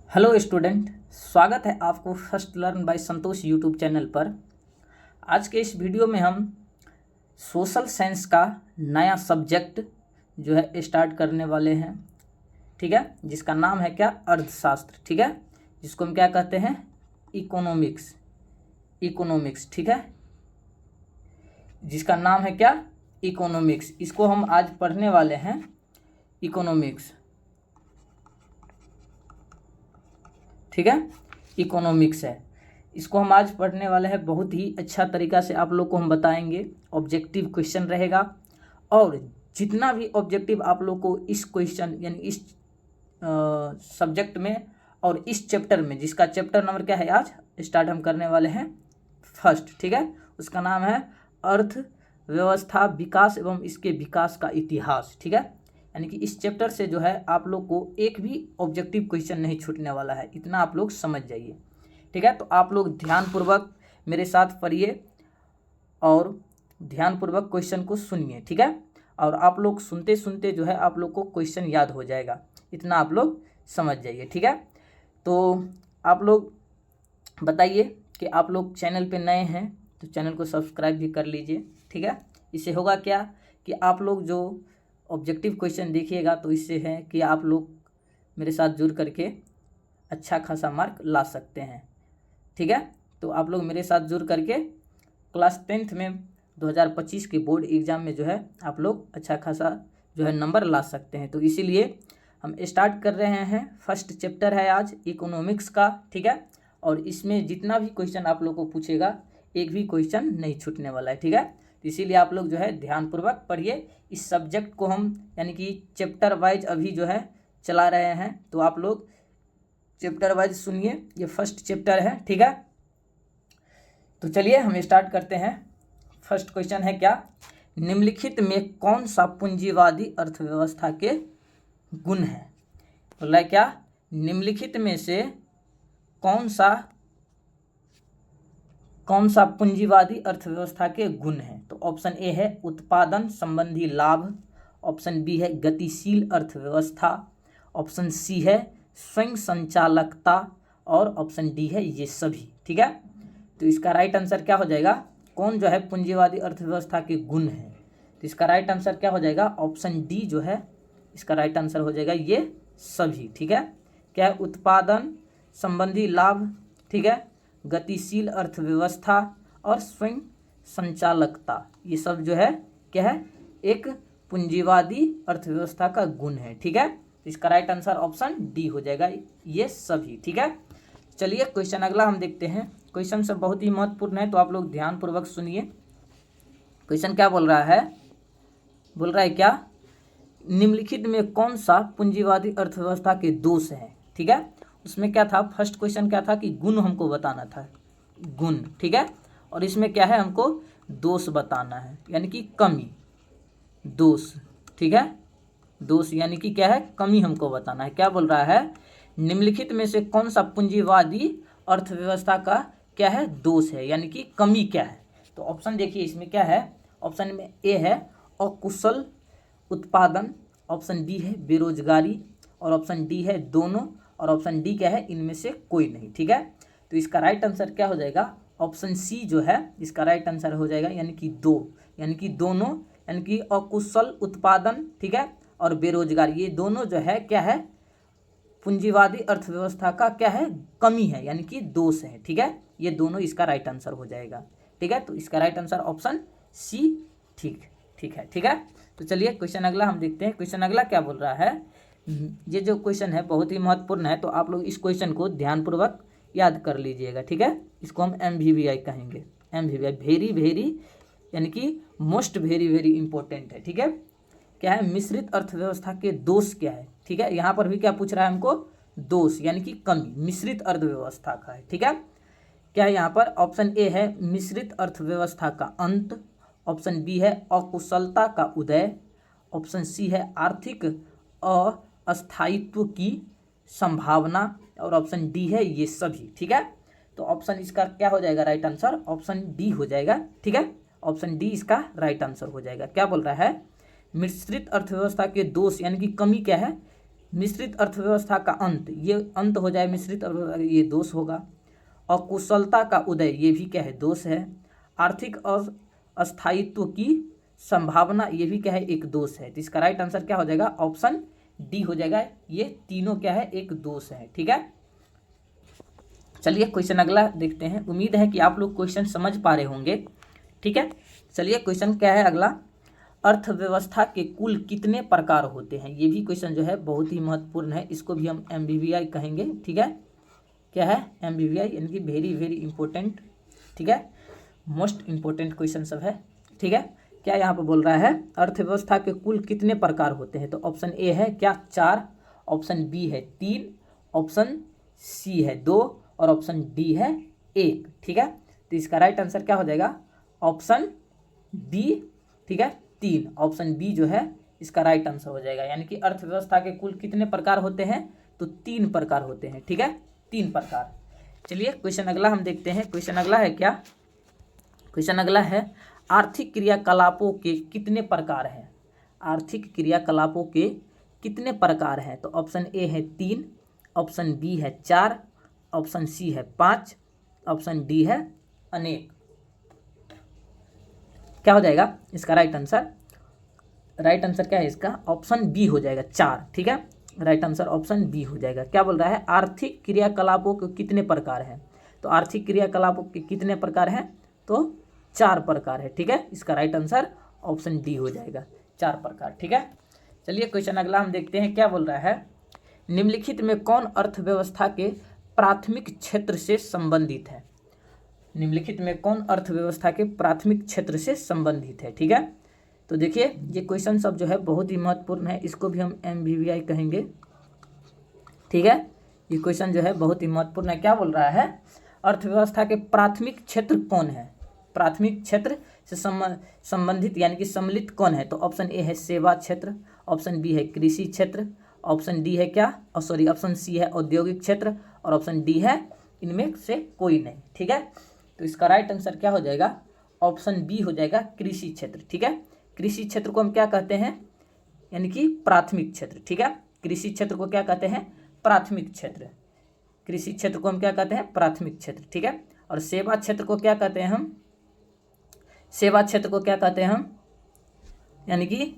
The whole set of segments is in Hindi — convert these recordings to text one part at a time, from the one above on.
हेलो स्टूडेंट, स्वागत है आपको first learn by Santosh YouTube channel पर। आज के इस वीडियो में हम सोशल साइंस का नया सब्जेक्ट जो है स्टार्ट करने वाले हैं। ठीक है, जिसका नाम है क्या, अर्थशास्त्र। ठीक है, जिसको हम क्या कहते हैं, इकोनॉमिक्स। ठीक है, जिसका नाम है क्या, इकोनॉमिक्स। इसको हम आज पढ़ने वाले हैं, इकोनॉमिक्स। ठीक है, इकोनॉमिक्स है, इसको हम आज पढ़ने वाले हैं। बहुत ही अच्छा तरीका से आप लोग को हम बताएंगे। ऑब्जेक्टिव क्वेश्चन रहेगा और जितना भी ऑब्जेक्टिव आप लोग को इस क्वेश्चन यानी इस सब्जेक्ट में और इस चैप्टर में, जिसका चैप्टर नंबर क्या है, आज स्टार्ट हम करने वाले हैं फर्स्ट। ठीक है, उसका नाम है अर्थव्यवस्था विकास एवं इसके विकास का इतिहास। ठीक है, यानी कि इस चैप्टर से जो है आप लोग को एक भी ऑब्जेक्टिव क्वेश्चन नहीं छूटने वाला है, इतना आप लोग समझ जाइए। ठीक है, तो आप लोग ध्यानपूर्वक मेरे साथ पढ़िए और ध्यानपूर्वक क्वेश्चन को सुनिए। ठीक है, और आप लोग सुनते सुनते जो है आप लोग को क्वेश्चन याद हो जाएगा, इतना आप लोग समझ जाइए। ठीक है, तो आप लोग बताइए कि आप लोग चैनल पे नए हैं तो चैनल को सब्सक्राइब भी कर लीजिए। ठीक है, इससे होगा क्या कि आप लोग जो ऑब्जेक्टिव क्वेश्चन देखिएगा तो इससे है कि आप लोग मेरे साथ जुड़ करके अच्छा खासा मार्क ला सकते हैं। ठीक है, तो आप लोग मेरे साथ जुड़ करके क्लास 10th में 2025 के बोर्ड एग्ज़ाम में जो है आप लोग अच्छा खासा जो है नंबर ला सकते हैं। तो इसीलिए हम स्टार्ट कर रहे हैं। फर्स्ट चैप्टर है आज इकोनॉमिक्स का। ठीक है, और इसमें जितना भी क्वेश्चन आप लोग को पूछेगा एक भी क्वेश्चन नहीं छूटने वाला है। ठीक है, तो इसीलिए आप लोग जो है ध्यानपूर्वक पढ़िए। इस सब्जेक्ट को हम यानी कि चैप्टर वाइज अभी जो है चला रहे हैं, तो आप लोग चैप्टर वाइज सुनिए। ये फर्स्ट चैप्टर है। ठीक है, तो चलिए हम स्टार्ट करते हैं। फर्स्ट क्वेश्चन है क्या, निम्नलिखित में कौन सा पूंजीवादी अर्थव्यवस्था के गुण है। बोला है क्या, निम्नलिखित में से कौन सा पूंजीवादी अर्थव्यवस्था के गुण है। तो ऑप्शन ए है उत्पादन संबंधी लाभ, ऑप्शन बी है गतिशील अर्थव्यवस्था, ऑप्शन सी है स्वयं संचालकता और ऑप्शन डी है ये सभी। ठीक है, तो इसका राइट आंसर क्या हो जाएगा, कौन जो है पूंजीवादी अर्थव्यवस्था के गुण है, तो इसका राइट आंसर क्या हो जाएगा, ऑप्शन डी जो है इसका राइट आंसर हो जाएगा ये सभी। ठीक है, क्या है, उत्पादन संबंधी लाभ, ठीक है, गतिशील अर्थव्यवस्था और स्वयं संचालकता, ये सब जो है क्या है, एक पूंजीवादी अर्थव्यवस्था का गुण है। ठीक है, इसका राइट आंसर ऑप्शन डी हो जाएगा ये सभी। ठीक है, चलिए क्वेश्चन अगला हम देखते हैं। क्वेश्चन सब बहुत ही महत्वपूर्ण है, तो आप लोग ध्यानपूर्वक सुनिए। क्वेश्चन क्या बोल रहा है, बोल रहा है क्या, निम्नलिखित में कौन सा पूंजीवादी अर्थव्यवस्था के दोष है। ठीक है, उसमें क्या था, फर्स्ट क्वेश्चन क्या था कि गुण हमको बताना था, गुण। ठीक है, और इसमें क्या है, हमको दोष बताना है, यानी कि कमी, दोष। ठीक है, दोष यानी कि क्या है, कमी हमको बताना है। क्या बोल रहा है, निम्नलिखित में से कौन सा पूंजीवादी अर्थव्यवस्था का क्या है, दोष है, यानी कि कमी क्या है। तो ऑप्शन देखिए इसमें क्या है, ऑप्शन में ए है अकुशल उत्पादन, ऑप्शन बी है बेरोजगारी और ऑप्शन डी है दोनों और ऑप्शन डी क्या है, इनमें से कोई नहीं। ठीक है, तो इसका राइट आंसर क्या हो जाएगा, ऑप्शन सी जो है इसका राइट आंसर हो जाएगा, यानी कि दो, यानी कि दोनों, यानी कि अकुशल उत्पादन, ठीक है, और बेरोजगारी, ये दोनों जो है क्या है, पूंजीवादी अर्थव्यवस्था का क्या है, कमी है, यानी कि दोष है। ठीक है, ये दोनों इसका राइट आंसर हो जाएगा। ठीक है, तो इसका राइट आंसर ऑप्शन सी ठीक है। ठीक है, तो चलिए क्वेश्चन अगला हम देखते हैं। क्वेश्चन अगला क्या बोल रहा है, ये जो क्वेश्चन है बहुत ही महत्वपूर्ण है, तो आप लोग इस क्वेश्चन को ध्यानपूर्वक याद कर लीजिएगा। ठीक है, इसको हम MVVI कहेंगे, MVVI वेरी वेरी यानी कि मोस्ट वेरी वेरी इंपॉर्टेंट है। ठीक है, क्या है, मिश्रित अर्थव्यवस्था के दोष क्या है। ठीक है, यहाँ पर भी क्या पूछ रहा है हमको, दोष यानी कि कमी मिश्रित अर्थव्यवस्था का है। ठीक है, क्या है यहाँ पर, ऑप्शन ए है मिश्रित अर्थव्यवस्था का अंत, ऑप्शन बी है अकुशलता का उदय, ऑप्शन सी है आर्थिक अस्थायित्व की संभावना और ऑप्शन डी है ये सभी। ठीक है, तो ऑप्शन इसका क्या हो जाएगा, राइट आंसर ऑप्शन डी हो जाएगा। ठीक है, ऑप्शन डी इसका राइट आंसर हो जाएगा। क्या बोल रहा है, मिश्रित अर्थव्यवस्था के दोष यानी कि कमी क्या है, मिश्रित अर्थव्यवस्था का अंत, ये अंत हो जाए मिश्रित अर्थव्यवस्था, ये दोष होगा। अकुशलता का उदय, ये भी क्या है, दोष है। आर्थिक अस्थायित्व की संभावना, ये भी क्या है, एक दोष है। तो इसका राइट आंसर क्या हो जाएगा, ऑप्शन डी हो जाएगा। ये तीनों क्या है, एक दोष है। ठीक है, चलिए क्वेश्चन अगला देखते हैं। उम्मीद है कि आप लोग क्वेश्चन समझ पा रहे होंगे। ठीक है, चलिए क्वेश्चन क्या है अगला, अर्थव्यवस्था के कुल कितने प्रकार होते हैं। ये भी क्वेश्चन जो है बहुत ही महत्वपूर्ण है, इसको भी हम MBBI कहेंगे। ठीक है, क्या है, MBBI यानी कि वेरी वेरी इंपॉर्टेंट। ठीक है, मोस्ट इंपॉर्टेंट क्वेश्चन सब है। ठीक है, क्या यहाँ पर बोल रहा है, अर्थव्यवस्था के कुल कितने प्रकार होते हैं। तो ऑप्शन ए है क्या, 4, ऑप्शन बी है 3, ऑप्शन सी है 2 और ऑप्शन डी है 1। ठीक है, तो इसका राइट आंसर क्या हो जाएगा, ऑप्शन बी। ठीक है, 3, ऑप्शन बी जो है इसका राइट आंसर हो जाएगा। यानी कि अर्थव्यवस्था के कुल कितने प्रकार होते हैं, तो 3 प्रकार होते हैं। ठीक है, 3 प्रकार। चलिए क्वेश्चन अगला हम देखते हैं। क्वेश्चन अगला है क्या, क्वेश्चन अगला है आर्थिक क्रियाकलापों के कितने प्रकार हैं। आर्थिक क्रियाकलापों के कितने प्रकार हैं। तो ऑप्शन ए है 3, ऑप्शन बी है 4, ऑप्शन सी है 5, ऑप्शन डी है अनेक। क्या हो जाएगा इसका राइट आंसर, राइट आंसर क्या है इसका, ऑप्शन बी हो जाएगा 4। ठीक है, राइट आंसर ऑप्शन बी हो जाएगा। क्या बोल रहा है, आर्थिक क्रियाकलापों के कितने प्रकार हैं। तो आर्थिक क्रियाकलापों के कितने प्रकार हैं, तो 4 प्रकार है। ठीक है, इसका राइट आंसर ऑप्शन डी हो जाएगा, 4 प्रकार। ठीक है, चलिए क्वेश्चन अगला हम देखते हैं। क्या बोल रहा है, निम्नलिखित में कौन अर्थव्यवस्था के प्राथमिक क्षेत्र से संबंधित है। निम्नलिखित में कौन अर्थव्यवस्था के प्राथमिक क्षेत्र से संबंधित है। ठीक है, तो देखिए ये क्वेश्चन सब जो है बहुत ही महत्वपूर्ण है, इसको भी हम MBBI कहेंगे। ठीक है, ये क्वेश्चन जो है बहुत ही महत्वपूर्ण है। क्या बोल रहा है, अर्थव्यवस्था के प्राथमिक क्षेत्र कौन है, प्राथमिक क्षेत्र से संबंधित यानी कि सम्मिलित कौन है। तो ऑप्शन ए है सेवा क्षेत्र, ऑप्शन बी है कृषि क्षेत्र, ऑप्शन डी है क्या, सॉरी ऑप्शन सी है औद्योगिक क्षेत्र और ऑप्शन डी है इनमें से कोई नहीं। ठीक है, तो इसका राइट आंसर क्या हो जाएगा, ऑप्शन बी हो जाएगा कृषि क्षेत्र। ठीक है, कृषि क्षेत्र को हम क्या कहते हैं, यानी कि प्राथमिक क्षेत्र। ठीक है, कृषि क्षेत्र को क्या कहते हैं, प्राथमिक क्षेत्र। कृषि क्षेत्र को हम क्या कहते हैं, प्राथमिक क्षेत्र। ठीक है, और सेवा क्षेत्र को क्या कहते हैं हम, सेवा क्षेत्र को क्या कहते हैं हम, यानी कि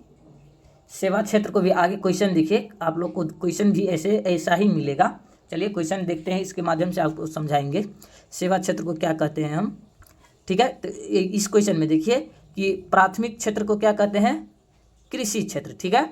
सेवा क्षेत्र को भी आगे क्वेश्चन देखिए, आप लोग को क्वेश्चन भी ऐसा ही मिलेगा। चलिए क्वेश्चन देखते हैं, इसके माध्यम से आपको समझाएंगे सेवा क्षेत्र को क्या कहते हैं हम। ठीक है, तो इस क्वेश्चन में देखिए कि प्राथमिक क्षेत्र को क्या कहते हैं, कृषि क्षेत्र। ठीक है,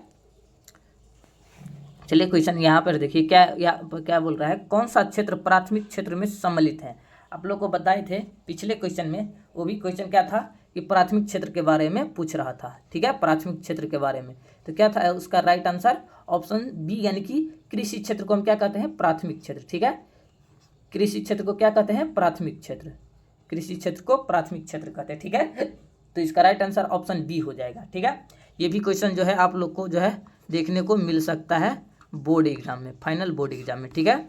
चलिए क्वेश्चन यहाँ पर देखिए क्या बोल रहा है, कौन सा क्षेत्र प्राथमिक क्षेत्र में सम्मिलित है। आप लोग को बताए थे पिछले क्वेश्चन में, वो भी क्वेश्चन क्या था कि प्राथमिक क्षेत्र के बारे में पूछ रहा था। ठीक है, प्राथमिक क्षेत्र के बारे में, तो क्या था उसका राइट आंसर ऑप्शन बी, यानी कि कृषि क्षेत्र को हम क्या कहते हैं, प्राथमिक क्षेत्र। ठीक है, कृषि क्षेत्र को क्या कहते हैं, प्राथमिक क्षेत्र, कृषि क्षेत्र को प्राथमिक क्षेत्र कहते हैं। ठीक है, तो इसका राइट आंसर ऑप्शन बी हो जाएगा। ठीक है, ये भी क्वेश्चन जो है आप लोग को जो है देखने को मिल सकता है बोर्ड एग्जाम में, फाइनल बोर्ड एग्जाम में। ठीक है,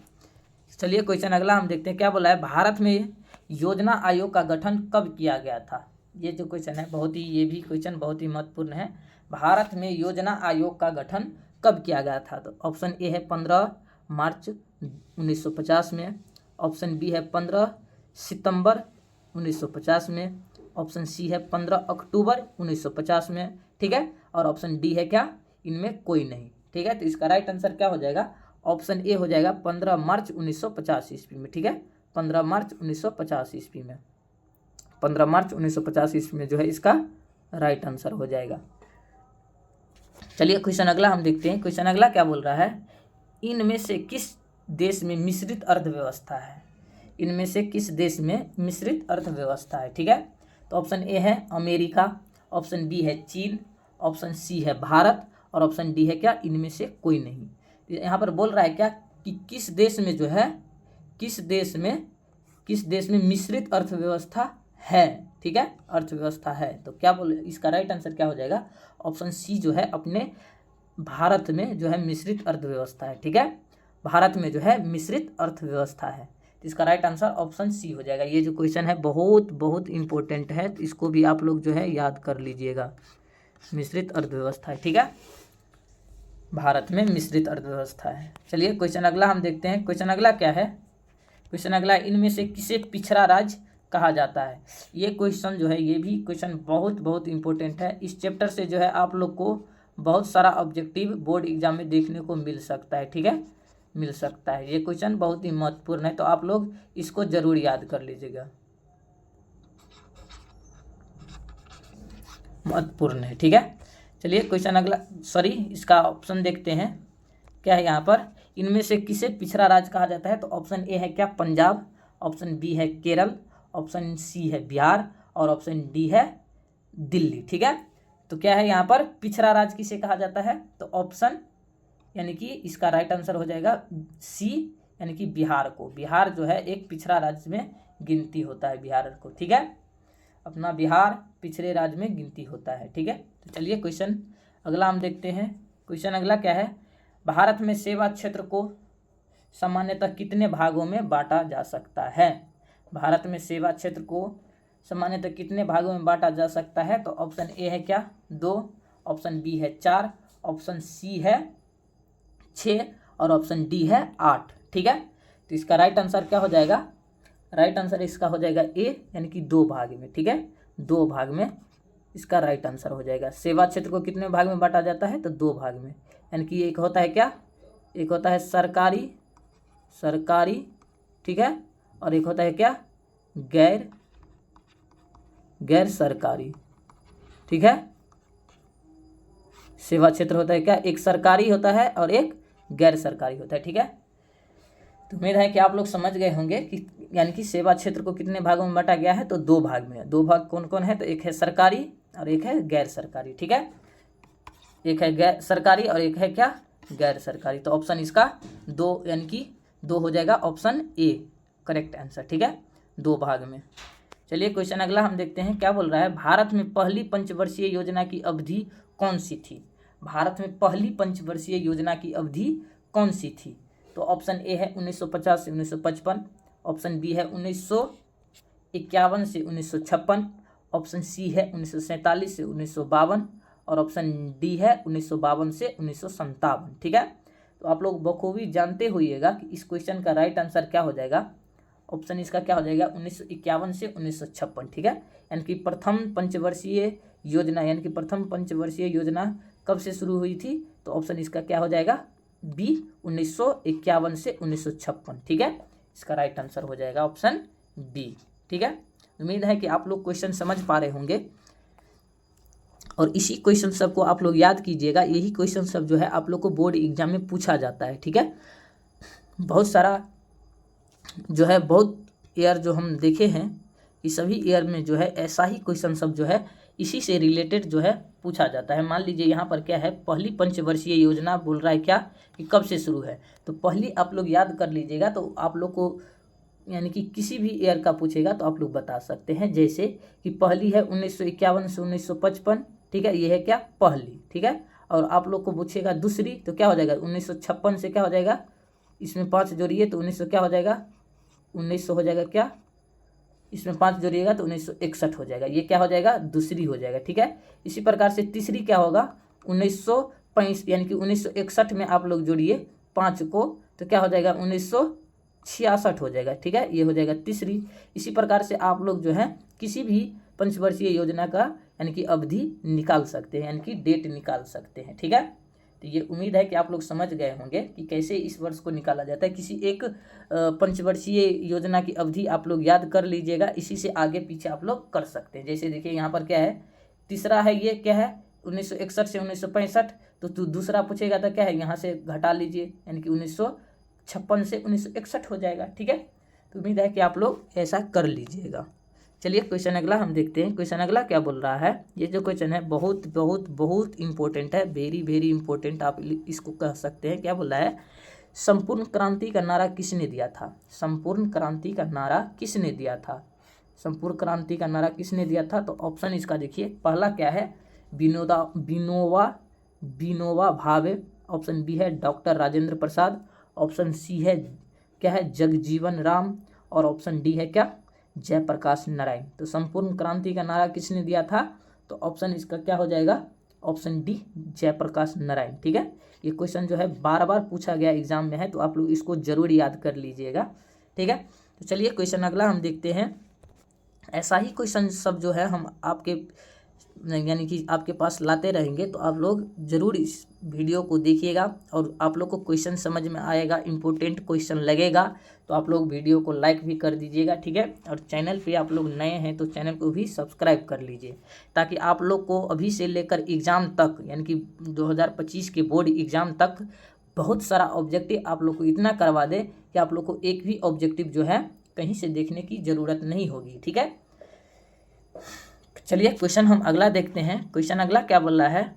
चलिए क्वेश्चन अगला हम देखते हैं। क्या बोला है, भारत में योजना आयोग का गठन कब किया गया था। ये जो क्वेश्चन है बहुत ही, ये भी क्वेश्चन बहुत ही महत्वपूर्ण है। भारत में योजना आयोग का गठन कब किया गया था। तो ऑप्शन ए है 15 मार्च 1950 में, ऑप्शन बी है 15 सितंबर 1950 में, ऑप्शन सी है 15 अक्टूबर 1950 में। ठीक है, और ऑप्शन डी है क्या, इनमें कोई नहीं। ठीक है, तो इसका राइट आंसर क्या हो जाएगा, ऑप्शन ए हो जाएगा 15 मार्च 1950 ईस्वी में। ठीक है, 15 मार्च 1950 ईस्वी में, 15 मार्च 1950 ईस्वी में जो है इसका राइट आंसर हो जाएगा। चलिए क्वेश्चन अगला हम देखते हैं। क्वेश्चन अगला क्या बोल रहा है, इनमें से किस देश में मिश्रित अर्थव्यवस्था है। इनमें से किस देश में मिश्रित अर्थव्यवस्था है। ठीक है, तो ऑप्शन ए है अमेरिका, ऑप्शन बी है चीन, ऑप्शन सी है भारत और ऑप्शन डी है क्या, इनमें से कोई नहीं। यहाँ पर बोल रहा है क्या कि किस देश में जो है, किस देश में मिश्रित अर्थव्यवस्था है। ठीक है, अर्थव्यवस्था है, तो क्या बोले इसका राइट आंसर क्या हो जाएगा, ऑप्शन सी जो है अपने भारत में जो है मिश्रित अर्थव्यवस्था है। ठीक है, भारत में जो है मिश्रित अर्थव्यवस्था है, तो इसका राइट आंसर ऑप्शन सी हो जाएगा। ये जो क्वेश्चन है बहुत बहुत इंपॉर्टेंट है, तो इसको भी आप लोग जो है याद कर लीजिएगा, मिश्रित अर्थव्यवस्था है। ठीक है, भारत में मिश्रित अर्थव्यवस्था है। चलिए क्वेश्चन अगला हम देखते हैं। क्वेश्चन अगला क्या है? क्वेश्चन अगला, इनमें से किसे पिछड़ा राज्य कहा जाता है? ये क्वेश्चन जो है, ये भी क्वेश्चन बहुत बहुत इंपॉर्टेंट है। इस चैप्टर से जो है आप लोग को बहुत सारा ऑब्जेक्टिव बोर्ड एग्जाम में देखने को मिल सकता है, ठीक है, मिल सकता है। ये क्वेश्चन बहुत ही महत्वपूर्ण है, तो आप लोग इसको जरूर याद कर लीजिएगा, महत्वपूर्ण है, ठीक है। चलिए क्वेश्चन अगला, इसका ऑप्शन देखते हैं क्या है यहाँ पर। इनमें से किसे पिछड़ा राज्य कहा जाता है? तो ऑप्शन ए है क्या, पंजाब, ऑप्शन बी है केरल, ऑप्शन सी है बिहार और ऑप्शन डी है दिल्ली, ठीक है। तो क्या है यहाँ पर, पिछड़ा राज्य किसे कहा जाता है? तो ऑप्शन यानी कि इसका राइट आंसर हो जाएगा सी, यानी कि बिहार को। बिहार जो है एक पिछड़ा राज्य में गिनती होता है बिहार को, ठीक है, अपना बिहार पिछड़े राज्य में गिनती होता है, ठीक है। तो चलिए क्वेश्चन अगला हम देखते हैं। क्वेश्चन अगला क्या है, भारत में सेवा क्षेत्र को सामान्यतः कितने भागों में बांटा जा सकता है? भारत में सेवा क्षेत्र को सामान्यतः कितने भागों में बांटा जा सकता है? तो ऑप्शन ए है क्या, 2, ऑप्शन बी है 4, ऑप्शन सी है 6 और ऑप्शन डी है 8, ठीक है। तो इसका राइट आंसर क्या हो जाएगा? राइट आंसर इसका हो जाएगा ए, यानी कि 2 भाग में, ठीक है, 2 भाग में इसका राइट आंसर हो जाएगा। सेवा क्षेत्र को कितने भाग में बांटा जाता है? तो 2 भाग में, यानी कि एक होता है क्या, एक होता है सरकारी, ठीक है, और एक होता है क्या, गैर सरकारी, ठीक है। सेवा क्षेत्र होता है क्या, एक सरकारी होता है और एक गैर सरकारी होता है, ठीक है। तो उम्मीद है कि आप लोग समझ गए होंगे कि यानी कि सेवा क्षेत्र को कितने भागों में बांटा गया है? तो 2 भाग में। 2 भाग कौन कौन है? तो एक है सरकारी और एक है गैर सरकारी, ठीक है, एक है गैर सरकारी और एक है क्या, गैर सरकारी। तो ऑप्शन इसका 2, यानी कि 2 हो जाएगा, ऑप्शन ए करेक्ट आंसर, ठीक है, 2 भाग में। चलिए क्वेश्चन अगला हम देखते हैं क्या बोल रहा है। भारत में पहली पंचवर्षीय योजना की अवधि कौन सी थी? भारत में पहली पंचवर्षीय योजना की अवधि कौन सी थी? तो ऑप्शन ए है 1950 से 1955, ऑप्शन बी है 1951 से 1956, ऑप्शन सी है 1947 से 1952 और ऑप्शन डी है 1952 से 1957, ठीक है। तो आप लोग बखूबी जानते होइएगा कि इस क्वेश्चन का राइट आंसर क्या हो जाएगा। ऑप्शन इसका क्या हो जाएगा, 1951 से 1956, ठीक है। यानी कि प्रथम पंचवर्षीय योजना, यानी कि प्रथम पंचवर्षीय योजना कब से शुरू हुई थी? तो ऑप्शन इसका क्या हो जाएगा, बी, 1951 से 1956, ठीक है। इसका राइट आंसर हो जाएगा ऑप्शन बी, ठीक है। उम्मीद है कि आप लोग क्वेश्चन समझ पा रहे होंगे और इसी क्वेश्चन सब को आप लोग याद कीजिएगा। यही क्वेश्चन सब जो है आप लोग को बोर्ड एग्जाम में पूछा जाता है, ठीक है। बहुत सारा जो है, बहुत ईयर जो हम देखे हैं, इस सभी ईयर में जो है ऐसा ही क्वेश्चन सब जो है इसी से रिलेटेड जो है पूछा जाता है। मान लीजिए यहाँ पर क्या है, पहली पंचवर्षीय योजना बोल रहा है क्या, कि कब से शुरू है। तो पहली आप लोग याद कर लीजिएगा, तो आप लोग को यानी कि किसी भी ईयर का पूछेगा तो आप लोग बता सकते हैं। जैसे कि पहली है 1951 से 1955, ठीक है, ये है क्या, पहली, ठीक है। और आप लोग को पूछेगा दूसरी, तो क्या हो जाएगा, 1956 से क्या हो जाएगा, इसमें 5 जोड़िए तो 1900 क्या हो जाएगा, 1900 हो जाएगा क्या, इसमें 5 जोड़िएगा तो 1961 हो जाएगा। ये क्या हो जाएगा, दूसरी हो जाएगा, ठीक है। इसी प्रकार से तीसरी क्या होगा, 1965, यानी कि 1961 में आप लोग जोड़िए 5 को तो क्या हो जाएगा, 1966 हो जाएगा, ठीक है, ये हो जाएगा तीसरी। इसी प्रकार से आप लोग जो है किसी भी पंचवर्षीय योजना का यानी कि अवधि निकाल सकते हैं, यानी कि डेट निकाल सकते हैं, ठीक है। तो ये उम्मीद है कि आप लोग समझ गए होंगे कि कैसे इस वर्ष को निकाला जाता है। किसी एक पंचवर्षीय योजना की अवधि आप लोग याद कर लीजिएगा, इसी से आगे पीछे आप लोग कर सकते हैं। जैसे देखिए यहाँ पर क्या है, तीसरा है, ये क्या है, 1961 से 1965, तो दूसरा पूछेगा तो क्या है, यहाँ से घटा लीजिए, यानी कि 1956 से 1961 हो जाएगा, ठीक है। तो उम्मीद है कि आप लोग ऐसा कर लीजिएगा। चलिए क्वेश्चन अगला हम देखते हैं। क्वेश्चन अगला क्या बोल रहा है, ये जो क्वेश्चन है बहुत बहुत बहुत इंपॉर्टेंट है, वेरी वेरी इंपॉर्टेंट आप इसको कह सकते हैं। क्या बोल रहा है, संपूर्ण क्रांति का नारा किसने दिया था? संपूर्ण क्रांति का नारा किसने दिया था? संपूर्ण क्रांति का नारा किसने दिया था? तो ऑप्शन इसका देखिए, पहला क्या है, विनोबा भावे, ऑप्शन बी है doctor Rajendra Prasad, option C है क्या है, जगजीवन राम और ऑप्शन डी है क्या, जयप्रकाश नारायण। तो संपूर्ण क्रांति का नारा किसने दिया था? तो ऑप्शन इसका क्या हो जाएगा, ऑप्शन डी जयप्रकाश नारायण। ठीक है, ये क्वेश्चन जो है बार बार पूछा गया एग्जाम में है, तो आप लोग इसको जरूर याद कर लीजिएगा। ठीक है, तो चलिए क्वेश्चन अगला हम देखते हैं। ऐसा ही क्वेश्चन सब जो है हम आपके यानी कि आपके पास लाते रहेंगे, तो आप लोग ज़रूर इस वीडियो को देखिएगा और आप लोग को क्वेश्चन समझ में आएगा, इम्पोर्टेंट क्वेश्चन लगेगा तो आप लोग वीडियो को लाइक भी कर दीजिएगा। ठीक है, और चैनल पे आप लोग नए हैं तो चैनल को भी सब्सक्राइब कर लीजिए, ताकि आप लोग को अभी से लेकर एग्ज़ाम तक यानी कि 2025 के बोर्ड एग्ज़ाम तक बहुत सारा ऑब्जेक्टिव आप लोग को इतना करवा दे कि आप लोग को एक भी ऑब्जेक्टिव जो है कहीं से देखने की ज़रूरत नहीं होगी। ठीक है, चलिए क्वेश्चन हम अगला देखते हैं। क्वेश्चन अगला क्या बोल रहा है,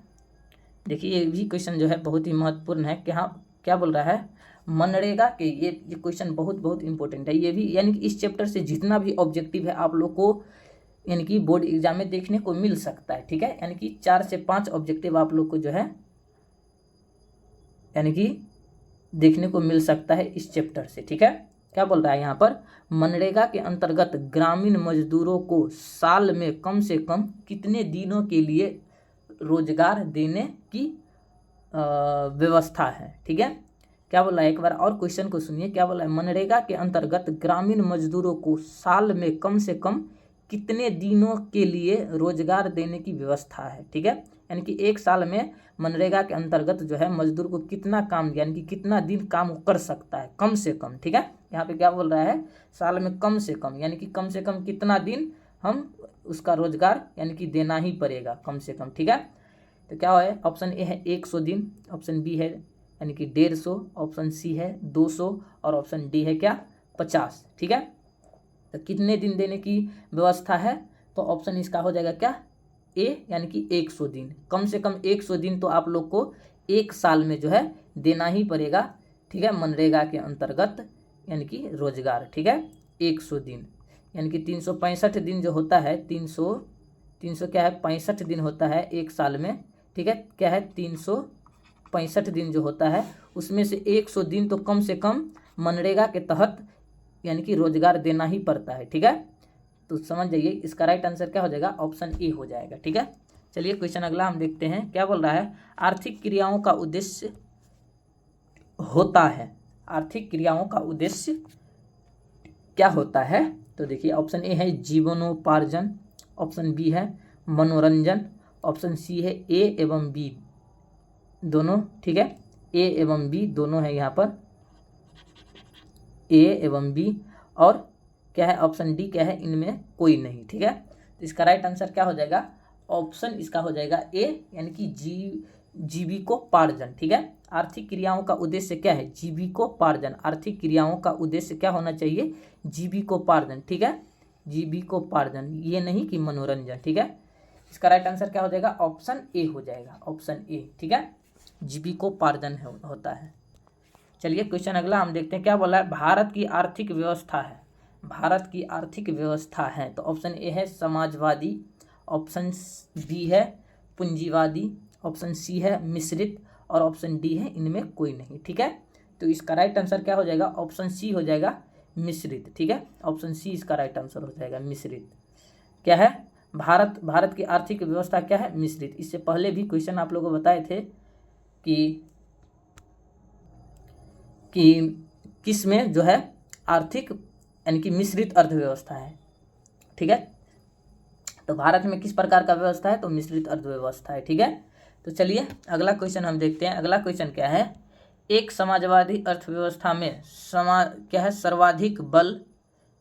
देखिए ये भी क्वेश्चन जो है बहुत ही महत्वपूर्ण है। क्या बोल रहा है, मनरेगा के ये क्वेश्चन बहुत इंपॉर्टेंट है। ये भी यानी कि इस चैप्टर से जितना भी ऑब्जेक्टिव है आप लोग को यानी कि बोर्ड एग्जाम में देखने को मिल सकता है। ठीक है, यानी कि 4 से 5 ऑब्जेक्टिव आप लोग को जो है यानी कि देखने को मिल सकता है इस चैप्टर से। ठीक है, क्या बोल रहा है यहाँ पर, मनरेगा के अंतर्गत ग्रामीण मजदूरों को साल में कम से कम कितने दिनों के लिए रोजगार देने की व्यवस्था है। ठीक है, क्या बोला है, एक बार और क्वेश्चन को सुनिए। क्या बोला है, मनरेगा के अंतर्गत ग्रामीण मजदूरों को साल में कम से कम कितने दिनों के लिए रोजगार देने की व्यवस्था है। ठीक है, यानी कि एक साल में मनरेगा के अंतर्गत जो है मजदूर को कितना काम यानी कि कितना दिन काम कर सकता है कम से कम। ठीक है, यहाँ पे क्या बोल रहा है, साल में कम से कम यानी कि कम से कम कितना दिन हम उसका रोजगार यानी कि देना ही पड़ेगा कम से कम। ठीक है, तो क्या है, ऑप्शन ए है 100 दिन, ऑप्शन बी है यानी कि 150, ऑप्शन सी है 200 और ऑप्शन डी है क्या 50। ठीक है, तो कितने दिन देने की व्यवस्था है, तो ऑप्शन इसका हो जाएगा क्या ए यानी कि 100 दिन। कम से कम 100 दिन तो आप लोग को एक साल में जो है देना ही पड़ेगा। ठीक है, मनरेगा के अंतर्गत यानी कि रोजगार। ठीक है, 100 दिन यानी कि 365 दिन जो होता है 300 क्या है 65 दिन होता है एक साल में। ठीक है, क्या है 365 दिन जो होता है उसमें से 100 दिन तो कम से कम मनरेगा के तहत यानी कि रोजगार देना ही पड़ता है। ठीक है, तो समझ जाइए इसका राइट आंसर क्या हो जाएगा, ऑप्शन ए हो जाएगा। ठीक है, चलिए क्वेश्चन अगला हम देखते हैं। क्या बोल रहा है, आर्थिक क्रियाओं का उद्देश्य होता है, आर्थिक क्रियाओं का उद्देश्य क्या होता है, तो देखिए ऑप्शन ए है जीवनोपार्जन, ऑप्शन बी है मनोरंजन, ऑप्शन सी है ए एवं बी दोनों। ठीक है, ए एवं बी दोनों है यहाँ पर, ए एवं बी, और क्या है ऑप्शन डी क्या है इनमें कोई नहीं। ठीक है, तो इसका राइट आंसर क्या हो जाएगा, ऑप्शन इसका हो जाएगा ए यानी कि जीविकोपार्जन। ठीक है, आर्थिक क्रियाओं का उद्देश्य क्या है, जीविकोपार्जन। आर्थिक क्रियाओं का उद्देश्य क्या होना चाहिए, जीविकोपार्जन। ठीक है, जीविकोपार्जन, ये नहीं कि मनोरंजन। ठीक है, इसका राइट आंसर क्या हो जाएगा, ऑप्शन ए हो जाएगा, ऑप्शन ए। ठीक है, जीविकोपार्जन होता है। चलिए क्वेश्चन अगला हम देखते हैं। क्या बोला है, भारत की आर्थिक व्यवस्था है, भारत की आर्थिक व्यवस्था है, तो ऑप्शन ए है समाजवादी, ऑप्शन बी है पूंजीवादी, ऑप्शन सी है मिश्रित और ऑप्शन डी है इनमें कोई नहीं। ठीक है, तो इसका राइट आंसर क्या हो जाएगा, ऑप्शन सी हो जाएगा मिश्रित। ठीक है, ऑप्शन सी इसका राइट आंसर हो जाएगा मिश्रित। क्या है, भारत की आर्थिक व्यवस्था क्या है, मिश्रित। इससे पहले भी क्वेश्चन आप लोगों को बताए थे कि किस में जो है आर्थिक यानी कि मिश्रित अर्थव्यवस्था है। ठीक है, तो भारत में किस प्रकार का व्यवस्था है, तो मिश्रित अर्थव्यवस्था है। ठीक है, तो चलिए अगला क्वेश्चन हम देखते हैं। अगला क्वेश्चन क्या है, एक समाजवादी अर्थव्यवस्था में क्या है सर्वाधिक बल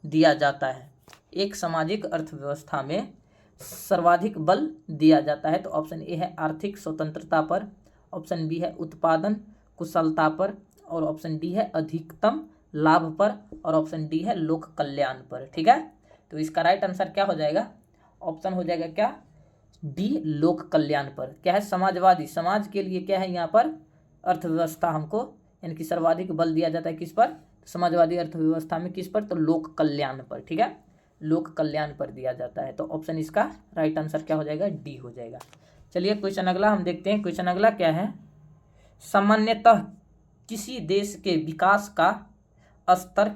दिया जाता है, एक सामाजिक अर्थव्यवस्था में सर्वाधिक बल दिया जाता है, तो ऑप्शन ए है आर्थिक स्वतंत्रता पर, ऑप्शन बी है उत्पादन कुशलता पर, और ऑप्शन डी है अधिकतम लाभ पर, और ऑप्शन डी है लोक कल्याण पर। ठीक है, तो इसका राइट आंसर क्या हो जाएगा, ऑप्शन हो जाएगा क्या डी लोक कल्याण पर। क्या है, समाजवादी, समाज के लिए क्या है यहाँ पर अर्थव्यवस्था हमको यानी कि सर्वाधिक बल दिया जाता है किस पर, समाजवादी अर्थव्यवस्था में किस पर, तो लोक कल्याण पर। ठीक है, लोक कल्याण पर दिया जाता है, तो ऑप्शन इसका राइट आंसर क्या हो जाएगा, डी हो जाएगा। चलिए क्वेश्चन अगला हम देखते हैं। क्वेश्चन अगला क्या है, सामान्यतः किसी देश के विकास का स्तर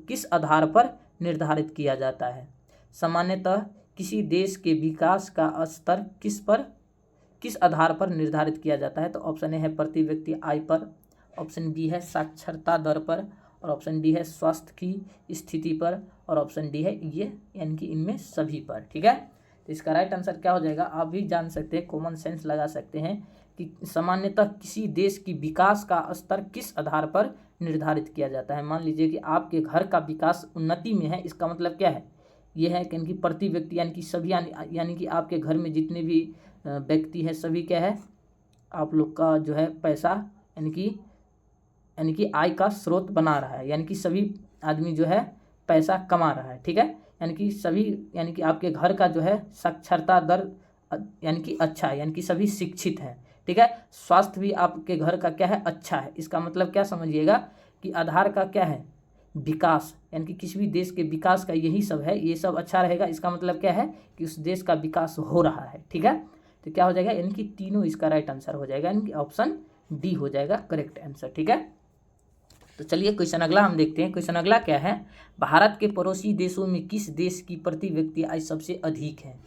किस आधार पर निर्धारित किया जाता है, सामान्यतः किसी देश के विकास का स्तर किस आधार पर निर्धारित किया जाता है? तो ऑप्शन ए है प्रति व्यक्ति आय पर, ऑप्शन बी है साक्षरता दर पर, और ऑप्शन डी है स्वास्थ्य की स्थिति पर, और ऑप्शन डी है ये, यानी कि इनमें सभी पर। ठीक है, तो इसका राइट आंसर क्या हो जाएगा? आप भी जान सकते हैं, कॉमन सेंस लगा सकते हैं कि सामान्यतः किसी देश की विकास का स्तर किस आधार पर निर्धारित किया जाता है। मान लीजिए कि आपके घर का विकास उन्नति में है, इसका मतलब क्या है? ये है कि प्रति व्यक्ति यानी कि सभी, यानी कि आपके घर में जितने भी व्यक्ति हैं सभी क्या है, आप लोग का जो है पैसा यानी कि आय का स्रोत बना रहा है, यानी कि सभी आदमी जो है पैसा कमा रहा है। ठीक है, यानी कि सभी, यानी कि आपके घर का जो है साक्षरता दर यानी कि अच्छा है, यानी कि सभी शिक्षित हैं। ठीक है, स्वास्थ्य भी आपके घर का क्या है? अच्छा है। इसका मतलब क्या समझिएगा कि आधार का क्या है? विकास, यानी कि किसी भी देश के विकास का यही सब है, ये सब अच्छा रहेगा, इसका मतलब क्या है कि उस देश का विकास हो रहा है। ठीक है, तो क्या हो जाएगा? यानी कि तीनों इसका राइट आंसर हो जाएगा, यानी कि ऑप्शन डी हो जाएगा करेक्ट आंसर। ठीक है, तो चलिए क्वेश्चन अगला हम देखते हैं। क्वेश्चन अगला क्या है? भारत के पड़ोसी देशों में किस देश की प्रति व्यक्ति आय सबसे अधिक है?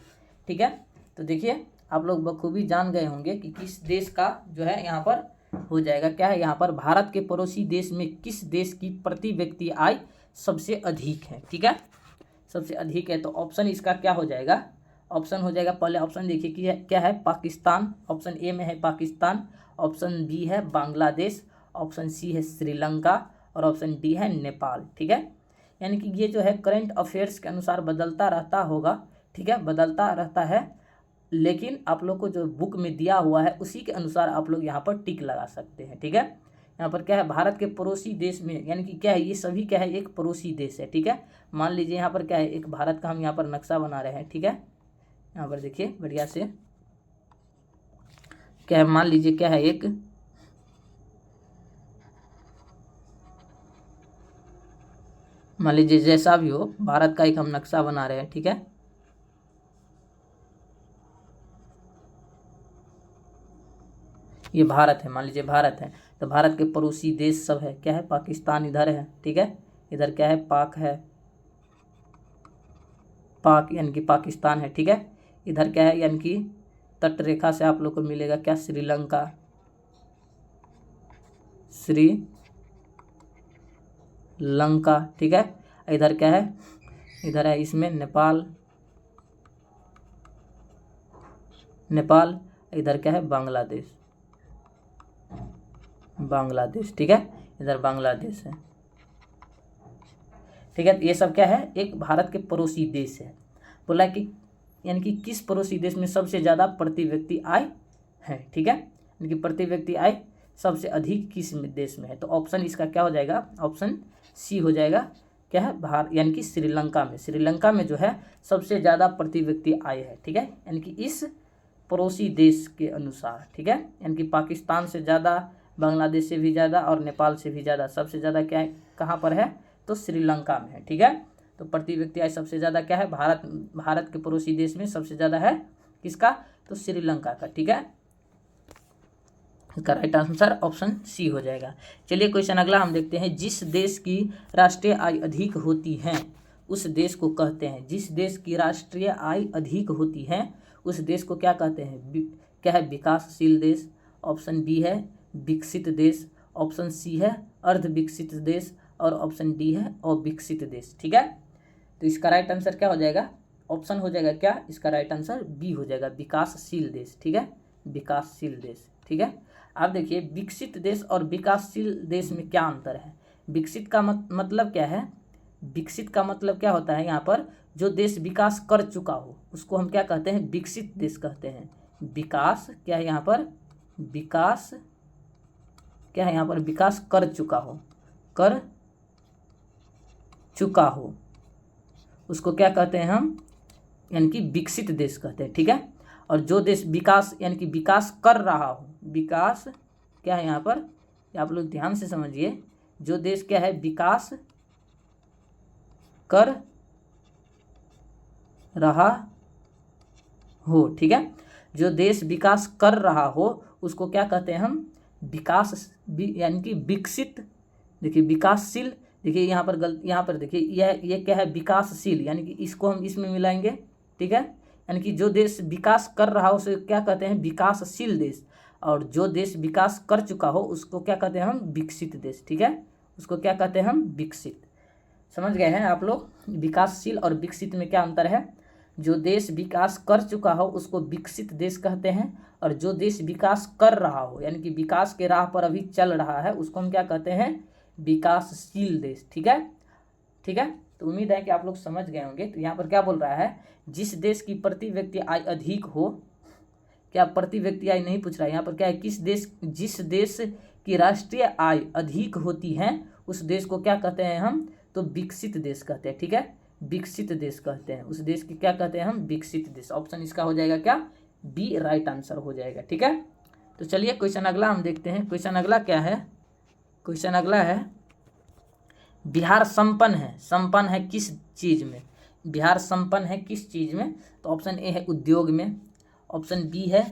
ठीक है, तो देखिए आप लोग बखूबी जान गए होंगे कि किस देश का जो है यहाँ पर हो जाएगा, क्या है यहाँ पर? भारत के पड़ोसी देश में किस देश की प्रति व्यक्ति आय सबसे अधिक है? ठीक है, सबसे अधिक है, तो ऑप्शन इसका क्या हो जाएगा? ऑप्शन हो जाएगा, पहले ऑप्शन देखिए कि क्या है? पाकिस्तान, ऑप्शन ए में है पाकिस्तान, ऑप्शन बी है बांग्लादेश, ऑप्शन सी है श्रीलंका, और ऑप्शन डी है नेपाल। ठीक है, यानी कि ये जो है करंट अफेयर्स के अनुसार बदलता रहता होगा। ठीक है, बदलता रहता है, लेकिन आप लोग को जो बुक में दिया हुआ है उसी के अनुसार आप लोग यहाँ पर टिक लगा सकते हैं। ठीक है, यहाँ पर क्या है? भारत के पड़ोसी देश में, यानी कि क्या है? ये सभी क्या है? एक पड़ोसी देश है। ठीक है, मान लीजिए यहाँ पर क्या है? एक भारत का हम यहाँ पर नक्शा बना रहे हैं। ठीक है, यहाँ पर देखिए बढ़िया से क्या है, मान लीजिए क्या है, एक मान लीजिए जैसा भी हो, भारत का एक हम नक्शा बना रहे हैं। ठीक है, ये भारत है, मान लीजिए भारत है, तो भारत के पड़ोसी देश सब है, क्या है? पाकिस्तान इधर है। ठीक है, इधर क्या है? पाक है, पाक यानी कि पाकिस्तान है। ठीक है, इधर क्या है? यानी कि तट रेखा से आप लोग को मिलेगा क्या? श्रीलंका, श्रीलंका। ठीक है, इधर क्या है? इधर है इसमें नेपाल, नेपाल, इधर क्या है? बांग्लादेश, बांग्लादेश। ठीक है, इधर बांग्लादेश है। ठीक है, ये सब क्या है? एक भारत के पड़ोसी देश है। बोला कि यानी कि किस पड़ोसी देश में सबसे ज़्यादा प्रति व्यक्ति आय है। ठीक है, यानी कि प्रति व्यक्ति आय सबसे अधिक किस देश में है? तो ऑप्शन इसका क्या हो जाएगा? ऑप्शन सी हो जाएगा, क्या है? यानी कि श्रीलंका में, श्रीलंका में जो है सबसे ज़्यादा प्रति व्यक्ति आय है। ठीक है, यानी कि इस पड़ोसी देश के अनुसार। ठीक है, यानी कि पाकिस्तान से ज़्यादा, बांग्लादेश से भी ज़्यादा और नेपाल से भी ज़्यादा, सबसे ज़्यादा क्या है? कहाँ पर है? तो श्रीलंका में है। ठीक है, तो प्रति व्यक्ति आय सबसे ज़्यादा क्या है? भारत के पड़ोसी देश में सबसे ज़्यादा है किसका? तो श्रीलंका का। ठीक है, इसका राइट आंसर ऑप्शन सी हो जाएगा। चलिए क्वेश्चन अगला हम देखते हैं। जिस देश की राष्ट्रीय आय अधिक होती है उस देश को कहते हैं, जिस देश की राष्ट्रीय आय अधिक होती है उस देश को क्या कहते हैं? क्या है? विकासशील देश, ऑप्शन बी है विकसित देश, ऑप्शन सी है अर्ध विकसित देश, और ऑप्शन डी है अविकसित देश। ठीक है, तो इसका राइट आंसर क्या हो जाएगा? ऑप्शन हो जाएगा क्या? इसका राइट आंसर बी हो जाएगा, विकासशील देश। ठीक है, विकासशील देश। ठीक है, आप देखिए विकसित देश और विकासशील देश में क्या अंतर है? विकसित का मतलब क्या है? विकसित का मतलब क्या होता है? यहाँ पर जो देश विकास कर चुका हो उसको हम क्या कहते हैं? विकसित देश कहते हैं। विकास क्या है यहाँ पर? विकास क्या है यहाँ पर? विकास कर चुका हो, कर चुका हो, उसको क्या कहते हैं हम? यानी कि विकसित देश कहते हैं। ठीक है, और जो देश विकास यानी कि विकास कर रहा हो, विकास क्या है यहाँ पर? आप लोग ध्यान से समझिए, जो देश क्या है? विकास कर रहा हो। ठीक है, जो देश विकास कर रहा हो उसको क्या कहते हैं हम? विकास यानी कि विकसित। देखिए विकासशील, देखिए यहाँ पर यहाँ पर देखिए यह क्या है? विकासशील, यानी कि इसको हम इसमें मिलाएंगे। ठीक है, यानी कि जो देश विकास कर रहा हो उसे क्या कहते हैं, विकासशील देश, और जो देश विकास कर चुका हो उसको क्या कहते हैं हम, विकसित देश। ठीक है, उसको क्या कहते हैं हम, विकसित। समझ गए हैं आप लोग, विकासशील और विकसित में क्या अंतर है। जो देश विकास कर चुका हो उसको विकसित देश कहते हैं, और जो देश विकास कर रहा हो यानी कि विकास के राह पर अभी चल रहा है उसको हम क्या कहते हैं, विकासशील देश। ठीक है, ठीक है। तो उम्मीद है कि आप लोग समझ गए होंगे। तो यहाँ पर क्या बोल रहा है, जिस देश की प्रति व्यक्ति आय अधिक हो, क्या प्रति व्यक्ति आय नहीं पूछ रहा है, यहाँ पर क्या है, किस देश, जिस देश की राष्ट्रीय आय अधिक होती है उस देश को क्या कहते हैं हम, तो विकसित देश कहते हैं। ठीक है, विकसित देश कहते हैं, उस देश की क्या कहते हैं हम, विकसित देश। ऑप्शन इसका हो जाएगा क्या, बी राइट आंसर हो जाएगा। ठीक है, तो चलिए क्वेश्चन अगला हम देखते हैं। क्वेश्चन अगला क्या है, क्वेश्चन अगला है, बिहार संपन्न है किस चीज़ में, बिहार संपन्न है किस चीज़ में। तो ऑप्शन ए है उद्योग में, ऑप्शन बी है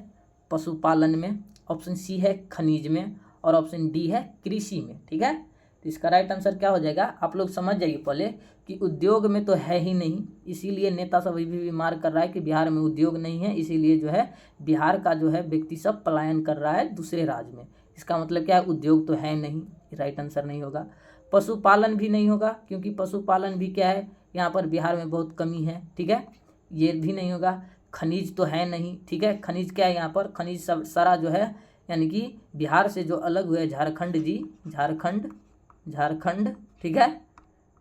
पशुपालन में, ऑप्शन सी है खनिज में, और ऑप्शन डी है कृषि में। ठीक है, तो इसका राइट आंसर क्या हो जाएगा, आप लोग समझ जाइए पहले कि उद्योग में तो है ही नहीं, इसीलिए नेता सब अभी भी मार कर रहा है कि बिहार में उद्योग नहीं है, इसीलिए जो है बिहार का जो है व्यक्ति सब पलायन कर रहा है दूसरे राज्य में। इसका मतलब क्या है, उद्योग तो है नहीं, राइट आंसर नहीं होगा। पशुपालन भी नहीं होगा क्योंकि पशुपालन भी क्या है, यहाँ पर बिहार में बहुत कमी है। ठीक है, ये भी नहीं होगा। खनिज तो है नहीं। ठीक है, खनिज क्या है, यहाँ पर खनिज सब सारा जो है यानी कि बिहार से जो अलग हुए झारखंड जी, झारखंड। ठीक है,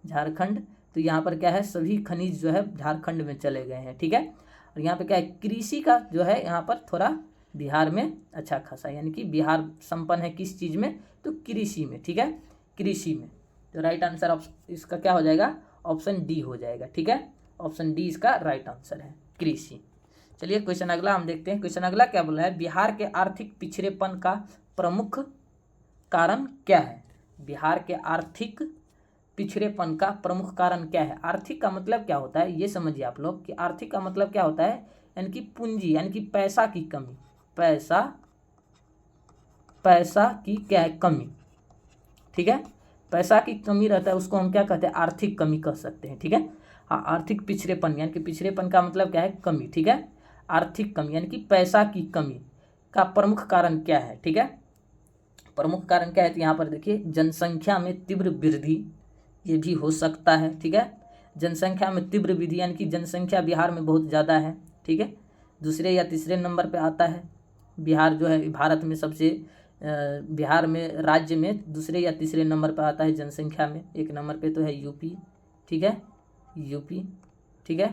झारखंड। तो यहाँ पर क्या है, सभी खनिज जो है झारखंड में चले गए हैं। ठीक है, और यहाँ पे क्या है, कृषि का जो है यहाँ पर थोड़ा बिहार में अच्छा खासा, यानी कि बिहार संपन्न है किस चीज़ में, तो कृषि में। ठीक है, कृषि में। तो राइट आंसर इसका क्या हो जाएगा, ऑप्शन डी हो जाएगा। ठीक है, ऑप्शन डी इसका राइट आंसर है, कृषि। चलिए क्वेश्चन अगला हम देखते हैं। क्वेश्चन अगला क्या बोला है, बिहार के आर्थिक पिछड़ेपन का प्रमुख कारण क्या है। बिहार के आर्थिक पिछड़ेपन का प्रमुख कारण क्या है। आर्थिक का मतलब क्या होता है, ये समझिए आप लोग कि आर्थिक का मतलब क्या होता है, यानी कि पूंजी, यानी कि पैसा की कमी, पैसा की क्या है, कमी। ठीक है, पैसा की कमी रहता है उसको हम क्या कहते हैं, आर्थिक कमी कह सकते हैं। ठीक है, हाँ, आर्थिक पिछड़ेपन यानी कि पिछड़ेपन का मतलब क्या है, कमी। ठीक है, आर्थिक कमी यानी कि पैसा की कमी का प्रमुख कारण क्या है। ठीक है, प्रमुख कारण क्या है, तो यहाँ पर देखिए जनसंख्या में तीव्र वृद्धि, ये भी हो सकता है। ठीक है, जनसंख्या में तीव्र वृद्धि यानी कि जनसंख्या बिहार में बहुत ज़्यादा है। ठीक है, दूसरे या तीसरे नंबर पे आता है बिहार, जो है भारत में सबसे बिहार में राज्य में दूसरे या तीसरे नंबर पर आता है जनसंख्या में। एक नंबर पे तो है यूपी। ठीक है, यूपी। ठीक है,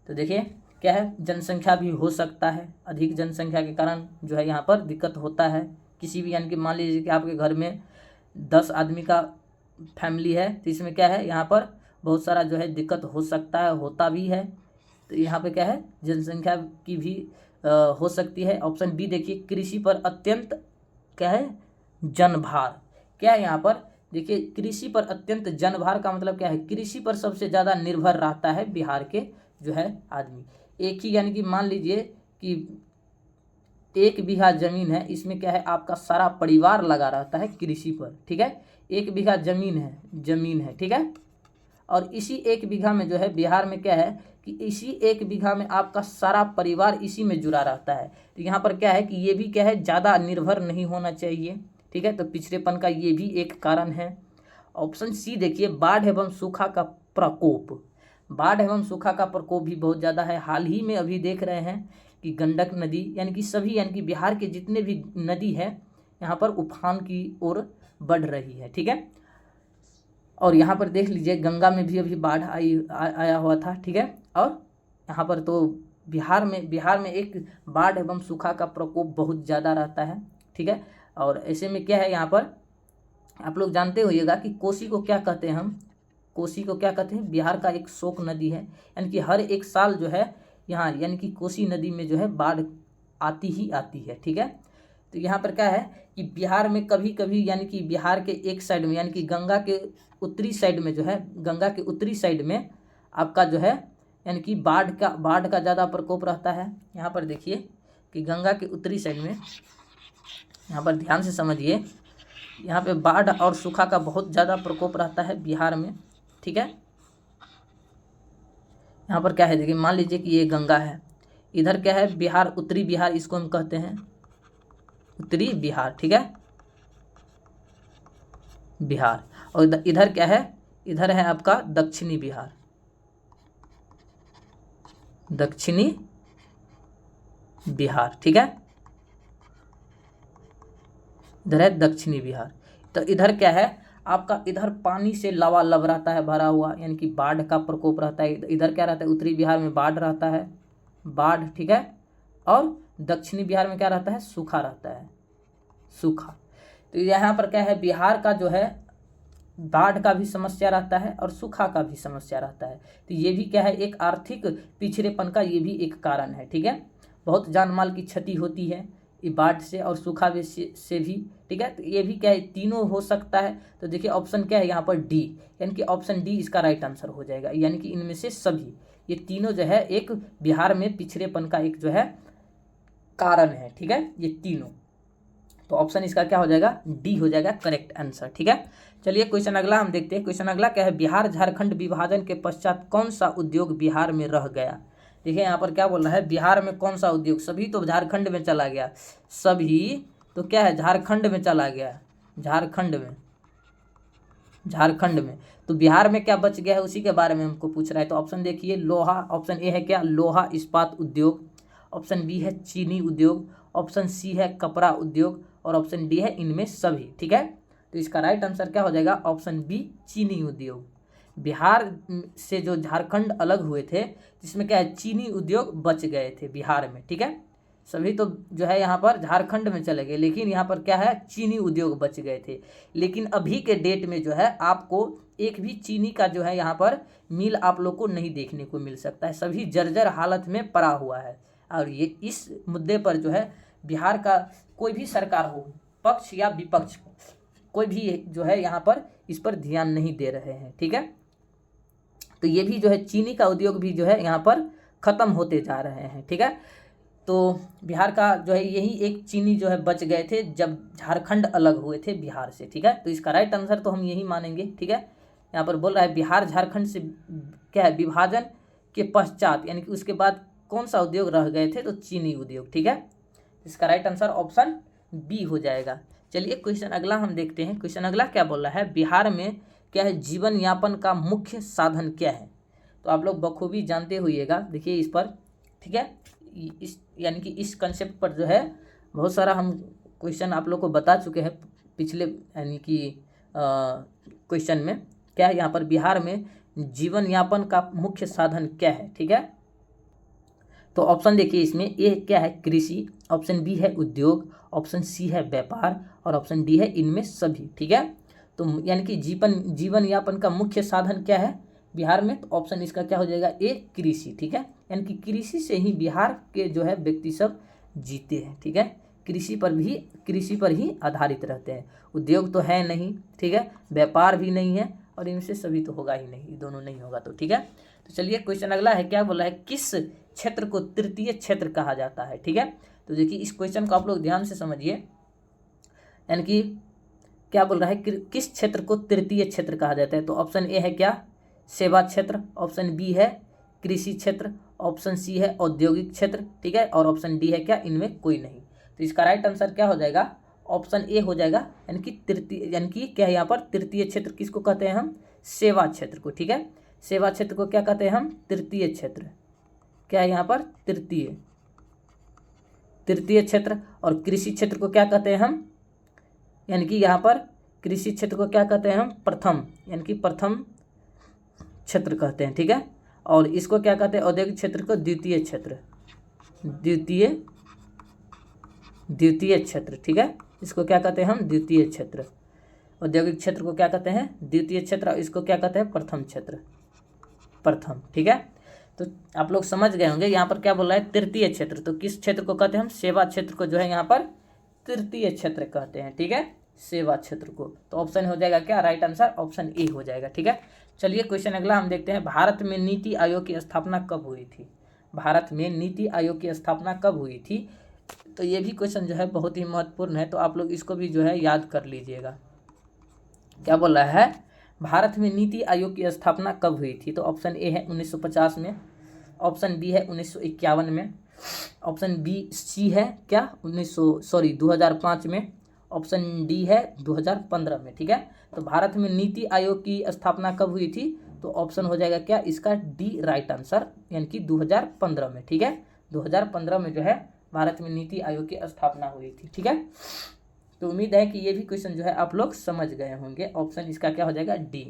तो देखिए क्या है, जनसंख्या भी हो सकता है, अधिक जनसंख्या के कारण जो है यहाँ पर दिक्कत होता है किसी भी, यानी कि मान लीजिए कि आपके घर में 10 आदमी का फैमिली है तो इसमें क्या है, यहाँ पर बहुत सारा जो है दिक्कत हो सकता है, होता भी है। तो यहाँ पे क्या है, जनसंख्या की भी हो सकती है। ऑप्शन बी देखिए, कृषि पर अत्यंत क्या है, जनभार। क्या है यहाँ पर देखिए, कृषि पर अत्यंत जनभार का मतलब क्या है, कृषि पर सबसे ज़्यादा निर्भर रहता है बिहार के जो है आदमी। एक ही, यानी कि मान लीजिए कि 1 बीघा जमीन है, इसमें क्या है, आपका सारा परिवार लगा रहता है कृषि पर। ठीक है, 1 बीघा जमीन है। ठीक है, और इसी 1 बीघा में जो है बिहार में क्या है कि इसी 1 बीघा में आपका सारा परिवार इसी में जुड़ा रहता है। तो यहाँ पर क्या है कि ये भी क्या है, ज़्यादा निर्भर नहीं होना चाहिए। ठीक है, तो पिछड़ेपन का ये भी एक कारण है। ऑप्शन सी देखिए, बाढ़ एवं सूखा का प्रकोप। बाढ़ एवं सूखा का प्रकोप भी बहुत ज़्यादा है। हाल ही में अभी देख रहे हैं कि गंडक नदी यानी कि सभी, यानी कि बिहार के जितने भी नदी है यहाँ पर उफान की ओर बढ़ रही है। ठीक है, और यहाँ पर देख लीजिए गंगा में भी अभी बाढ़ आया हुआ था। ठीक है, और यहाँ पर तो बिहार में एक बाढ़ एवं सूखा का प्रकोप बहुत ज़्यादा रहता है। ठीक है, और ऐसे में क्या है, यहाँ पर आप लोग जानते होइएगा कि कोसी को क्या कहते हैं हम, कोसी को क्या कहते हैं, बिहार का एक शोक नदी है, यानी कि हर एक साल जो है यहाँ यानी कि कोसी नदी में जो है बाढ़ आती ही आती है। ठीक है, तो यहाँ पर क्या है कि बिहार में कभी कभी यानी कि बिहार के एक साइड में यानी कि गंगा के उत्तरी साइड में जो है, गंगा के उत्तरी साइड में आपका जो है यानी कि बाढ़ का ज़्यादा प्रकोप रहता है। यहाँ पर देखिए कि गंगा के उत्तरी साइड में, यहाँ पर ध्यान से समझिए, यहाँ पे बाढ़ और सूखा का बहुत ज़्यादा प्रकोप रहता है बिहार में। ठीक है, यहाँ पर क्या है देखिए, मान लीजिए कि ये गंगा है, इधर क्या है बिहार, उत्तरी बिहार इसको हम कहते हैं उत्तरी बिहार, ठीक है, बिहार। और इधर क्या है, इधर है आपका दक्षिणी बिहार, दक्षिणी बिहार, ठीक है, इधर है दक्षिणी बिहार। तो इधर क्या है आपका, इधर पानी से लबालब रहता है भरा हुआ, यानी कि बाढ़ का प्रकोप रहता है। इधर क्या रहता है, उत्तरी बिहार में बाढ़ रहता है, बाढ़, ठीक है, और दक्षिणी बिहार में क्या रहता है, सूखा रहता है, सूखा। तो यहाँ पर क्या है, बिहार का जो है बाढ़ का भी समस्या रहता है और सूखा का भी समस्या रहता है। तो ये भी क्या है, एक आर्थिक पिछड़ेपन का ये भी एक कारण है, ठीक है। बहुत जान माल की क्षति होती है ये बाढ़ से और सूखा भी से भी, ठीक है। तो ये भी क्या है, तीनों हो सकता है। तो देखिए ऑप्शन क्या है यहाँ पर डी, यानी कि ऑप्शन डी इसका राइट आंसर हो जाएगा, यानी कि इनमें से सभी ये तीनों जो है एक बिहार में पिछड़ेपन का एक जो है कारण है, ठीक है, ये तीनों। तो ऑप्शन इसका क्या हो जाएगा, डी हो जाएगा करेक्ट आंसर, ठीक है। चलिए क्वेश्चन अगला हम देखते हैं। क्वेश्चन अगला क्या है, बिहार झारखंड विभाजन के पश्चात कौन सा उद्योग बिहार में रह गया। देखिए यहाँ पर क्या बोल रहा है, बिहार में कौन सा उद्योग, सभी तो झारखंड में चला गया, सभी तो क्या है झारखंड में चला गया, झारखंड में, झारखंड में। तो बिहार में क्या बच गया है उसी के बारे में हमको पूछ रहा है। तो ऑप्शन देखिए लोहा, ऑप्शन ए है क्या लोहा इस्पात उद्योग, ऑप्शन बी है चीनी उद्योग, ऑप्शन सी है कपड़ा उद्योग और ऑप्शन डी है इनमें सभी, ठीक है। तो इसका राइट आंसर क्या हो जाएगा, ऑप्शन बी चीनी उद्योग। बिहार से जो झारखंड अलग हुए थे जिसमें क्या है चीनी उद्योग बच गए थे बिहार में, ठीक है। सभी तो जो है यहाँ पर झारखंड में चले गए, लेकिन यहाँ पर क्या है चीनी उद्योग बच गए थे। लेकिन अभी के डेट में जो है आपको एक भी चीनी का जो है यहाँ पर मिल आप लोग को नहीं देखने को मिल सकता है, सभी जर्जर हालत में पड़ा हुआ है। और ये इस मुद्दे पर जो है बिहार का कोई भी सरकार हो, पक्ष या विपक्ष, कोई भी जो है यहाँ पर इस पर ध्यान नहीं दे रहे हैं, ठीक है। तो ये भी जो है चीनी का उद्योग भी जो है यहाँ पर ख़त्म होते जा रहे हैं, ठीक है। तो बिहार का जो है यही एक चीनी जो है बच गए थे जब झारखंड अलग हुए थे बिहार से, ठीक है। तो इसका राइट आंसर तो हम यही मानेंगे, ठीक है। यहाँ पर बोल रहा है बिहार झारखंड से क्या है विभाजन के पश्चात, यानी कि उसके बाद कौन सा उद्योग रह गए थे, तो चीनी उद्योग, ठीक है। इसका राइट आंसर ऑप्शन बी हो जाएगा। चलिए क्वेश्चन अगला हम देखते हैं। क्वेश्चन अगला क्या बोल रहा है, बिहार में क्या है जीवन यापन का मुख्य साधन क्या है। तो आप लोग बखूबी जानते होइएगा, देखिए इस पर, ठीक है, इस यानी कि इस कंसेप्ट पर जो है बहुत सारा हम क्वेश्चन आप लोग को बता चुके हैं पिछले यानी कि क्वेश्चन में। क्या है यहाँ पर बिहार में जीवन यापन का मुख्य साधन क्या है, ठीक है। तो ऑप्शन देखिए इसमें, ए क्या है कृषि, ऑप्शन बी है उद्योग, ऑप्शन सी है व्यापार और ऑप्शन डी है इनमें सभी, ठीक है। तो यानी कि जीवन यापन का मुख्य साधन क्या है बिहार में, तो ऑप्शन इसका क्या हो जाएगा ए कृषि, ठीक है। यानी कि कृषि से ही बिहार के जो है व्यक्ति सब जीते हैं, ठीक है। कृषि पर ही आधारित रहते हैं। उद्योग तो है नहीं, ठीक है, व्यापार भी नहीं है और इनसे सभी तो होगा ही नहीं, दोनों नहीं होगा तो, ठीक है। तो चलिए क्वेश्चन अगला है, क्या बोला है किस क्षेत्र को तृतीय क्षेत्र कहा जाता है, ठीक है। तो देखिए इस क्वेश्चन को आप लोग ध्यान से समझिए, यानी कि क्या बोल रहा है किस क्षेत्र को तृतीय क्षेत्र कहा जाता है। तो ऑप्शन ए है क्या सेवा क्षेत्र, ऑप्शन बी है कृषि क्षेत्र, ऑप्शन सी है औद्योगिक क्षेत्र, ठीक है, और ऑप्शन डी है क्या इनमें कोई नहीं। तो इसका राइट आंसर क्या हो जाएगा, ऑप्शन ए हो जाएगा, यानी कि तृतीय, यानी कि क्या है यहाँ पर तृतीय क्षेत्र किसको कहते हैं हम, सेवा क्षेत्र को, ठीक है। सेवा क्षेत्र को क्या कहते हैं हम, तृतीय क्षेत्र, क्या है यहाँ पर तृतीय क्षेत्र। और कृषि क्षेत्र को क्या कहते हैं हम, यानी कि यहाँ पर कृषि क्षेत्र को क्या कहते हैं हम प्रथम, यानी कि प्रथम क्षेत्र कहते हैं, ठीक है। और इसको क्या कहते हैं औद्योगिक क्षेत्र को द्वितीय क्षेत्र, द्वितीय क्षेत्र, ठीक है। इसको क्या कहते हैं हम द्वितीय क्षेत्र। औद्योगिक क्षेत्र को क्या कहते हैं द्वितीय क्षेत्र, इसको क्या कहते हैं प्रथम क्षेत्र, प्रथम, ठीक है। तो आप लोग समझ गए होंगे यहाँ पर क्या बोल रहा है तृतीय क्षेत्र, तो किस क्षेत्र को कहते हैं हम, सेवा क्षेत्र को जो है यहाँ पर तृतीय क्षेत्र कहते हैं, ठीक है, सेवा क्षेत्र को। तो ऑप्शन हो जाएगा क्या राइट आंसर, ऑप्शन ए हो जाएगा, ठीक है। चलिए क्वेश्चन अगला हम देखते हैं, भारत में नीति आयोग की स्थापना कब हुई थी। भारत में नीति आयोग की स्थापना कब हुई थी, तो ये भी क्वेश्चन जो है बहुत ही महत्वपूर्ण है, तो आप लोग इसको भी जो है याद कर लीजिएगा। क्या बोल रहा है, भारत में नीति आयोग की स्थापना कब हुई थी, तो ऑप्शन ए है 1950 में, ऑप्शन बी है 1951 में, ऑप्शन बी सी है क्या 2005 में, ऑप्शन डी है 2015 में। ठीक है, तो भारत में नीति आयोग की स्थापना कब हुई थी, तो ऑप्शन हो जाएगा क्या इसका डी राइट आंसर, यानी कि 2015 में। ठीक है, 2015 में जो है भारत में नीति आयोग की स्थापना हुई थी। ठीक है, तो उम्मीद है कि ये भी क्वेश्चन जो है आप लोग समझ गए होंगे। ऑप्शन इसका क्या हो जाएगा डी।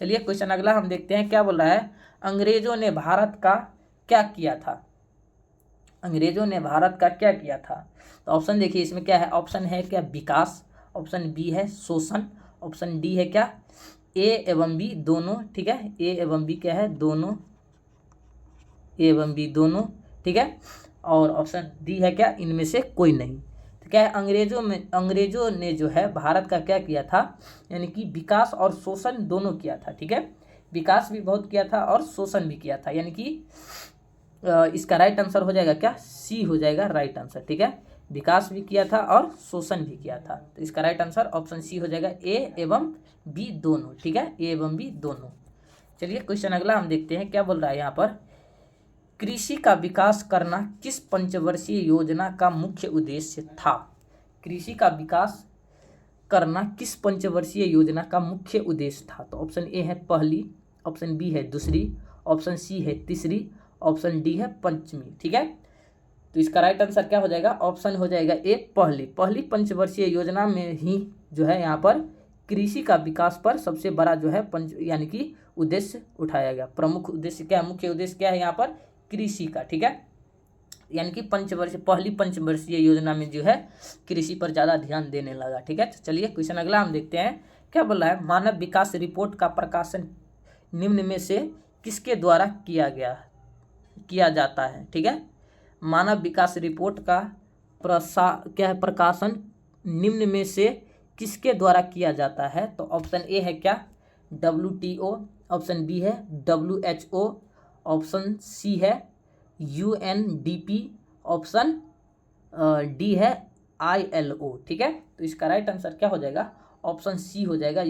चलिए क्वेश्चन अगला हम देखते हैं क्या बोल रहा है। अंग्रेजों ने भारत का क्या किया था, अंग्रेजों ने भारत का क्या किया था। तो ऑप्शन देखिए इसमें क्या है, ऑप्शन है क्या विकास, ऑप्शन बी है शोषण, ऑप्शन डी है क्या ए एवं बी दोनों। ठीक है, ए एवं बी क्या है दोनों, ए एवं बी दोनों। ठीक है, और ऑप्शन डी है क्या इनमें से कोई नहीं। तो क्या है अंग्रेजों ने जो है भारत का क्या किया था, यानी कि विकास और शोषण दोनों किया था। ठीक है, विकास भी बहुत किया था और शोषण भी किया था, यानी कि इसका राइट आंसर हो जाएगा क्या सी हो जाएगा राइट आंसर। ठीक है, विकास भी किया था और शोषण भी किया था, तो इसका राइट आंसर ऑप्शन सी हो जाएगा ए एवं बी दोनों। ठीक है, ए एवं बी दोनों। चलिए क्वेश्चन अगला हम देखते हैं क्या बोल रहा है यहाँ पर। कृषि का विकास करना किस पंचवर्षीय योजना का मुख्य उद्देश्य था, कृषि का विकास करना किस पंचवर्षीय योजना का मुख्य उद्देश्य था। तो ऑप्शन ए है पहली, ऑप्शन बी है दूसरी, ऑप्शन सी है तीसरी, ऑप्शन डी है पंचमी। ठीक है, तो इसका राइट आंसर क्या हो जाएगा, ऑप्शन हो जाएगा ए पहली पंचवर्षीय योजना में ही जो है यहाँ पर कृषि का विकास पर सबसे बड़ा जो है यानी कि उद्देश्य उठाया गया। प्रमुख उद्देश्य क्या है, मुख्य उद्देश्य क्या है यहाँ पर कृषि का। ठीक है, यानी कि पहली पंचवर्षीय योजना में जो है कृषि पर ज़्यादा ध्यान देने लगा। ठीक है, तो चलिए क्वेश्चन अगला हम देखते हैं क्या बोला है। मानव विकास रिपोर्ट का प्रकाशन निम्न में से किसके द्वारा किया जाता है। ठीक है, मानव विकास रिपोर्ट का प्रकाशन निम्न में से किसके द्वारा किया जाता है। तो ऑप्शन ए है क्या WTO, ऑप्शन बी है WHO, ऑप्शन सी है UNDP, ऑप्शन डी है ILO। ठीक है, तो इसका राइट आंसर क्या हो जाएगा, ऑप्शन सी हो जाएगा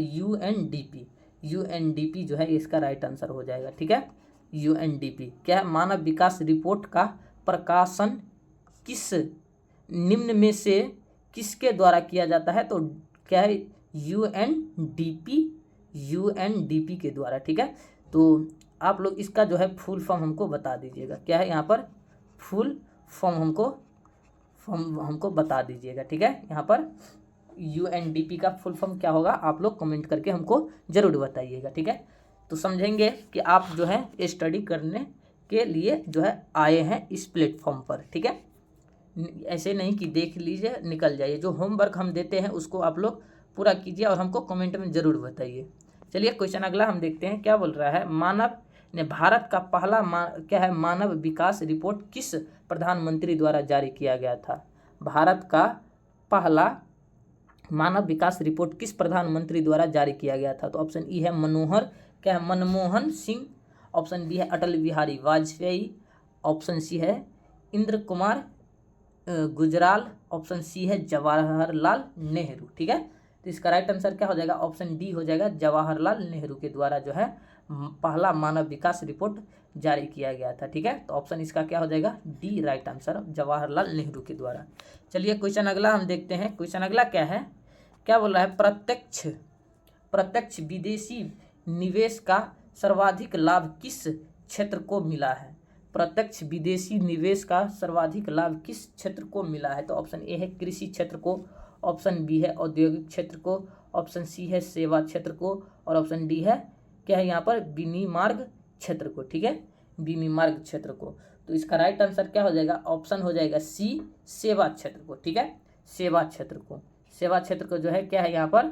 UNDP जो है इसका राइट आंसर हो जाएगा। ठीक है, UNDP क्या है, मानव विकास रिपोर्ट का प्रकाशन किस निम्न में से किसके द्वारा किया जाता है, तो क्या है UNDP के द्वारा। ठीक है, तो आप लोग इसका जो है फुल फॉर्म हमको बता दीजिएगा, क्या है यहाँ पर फुल फॉर्म हमको बता दीजिएगा। ठीक है, यहाँ पर UNDP का फुल फॉर्म क्या होगा आप लोग कमेंट करके हमको ज़रूर बताइएगा। ठीक है, तो समझेंगे कि आप जो है स्टडी करने के लिए जो है आए हैं इस प्लेटफॉर्म पर। ठीक है, ऐसे नहीं कि देख लीजिए निकल जाइए, जो होमवर्क हम देते हैं उसको आप लोग पूरा कीजिए और हमको कमेंट में ज़रूर बताइए। चलिए क्वेश्चन अगला हम देखते हैं क्या बोल रहा है। मानव ने भारत का पहला क्या है मानव विकास रिपोर्ट किस प्रधानमंत्री द्वारा जारी किया गया था। भारत का पहला मानव विकास रिपोर्ट किस प्रधानमंत्री द्वारा जारी किया गया था। तो ऑप्शन ई है मनमोहन सिंह, ऑप्शन बी है अटल बिहारी वाजपेयी, ऑप्शन सी है इंद्र कुमार गुजराल, ऑप्शन सी है जवाहरलाल नेहरू। ठीक है, तो इसका राइट आंसर क्या हो जाएगा, ऑप्शन डी हो जाएगा जवाहरलाल नेहरू के द्वारा जो है पहला मानव विकास रिपोर्ट जारी किया गया था। ठीक है, तो ऑप्शन इसका क्या हो जाएगा D right answer, Jawaharlal Nehru के द्वारा। चलिए क्वेश्चन अगला हम देखते हैं। क्वेश्चन अगला क्या है, क्या बोल रहा है। प्रत्यक्ष विदेशी निवेश का सर्वाधिक लाभ किस क्षेत्र को मिला है। प्रत्यक्ष विदेशी निवेश का सर्वाधिक लाभ किस क्षेत्र को मिला है। तो ऑप्शन ए है कृषि क्षेत्र को, ऑप्शन बी है औद्योगिक क्षेत्र को, ऑप्शन सी है सेवा क्षेत्र को, और ऑप्शन डी है क्या है यहाँ पर विनिर्माण क्षेत्र को। ठीक है, विनिर्माण क्षेत्र को। तो इसका राइट आंसर क्या हो जाएगा, ऑप्शन हो जाएगा सी सेवा क्षेत्र को। ठीक है, सेवा क्षेत्र को जो है क्या है यहाँ पर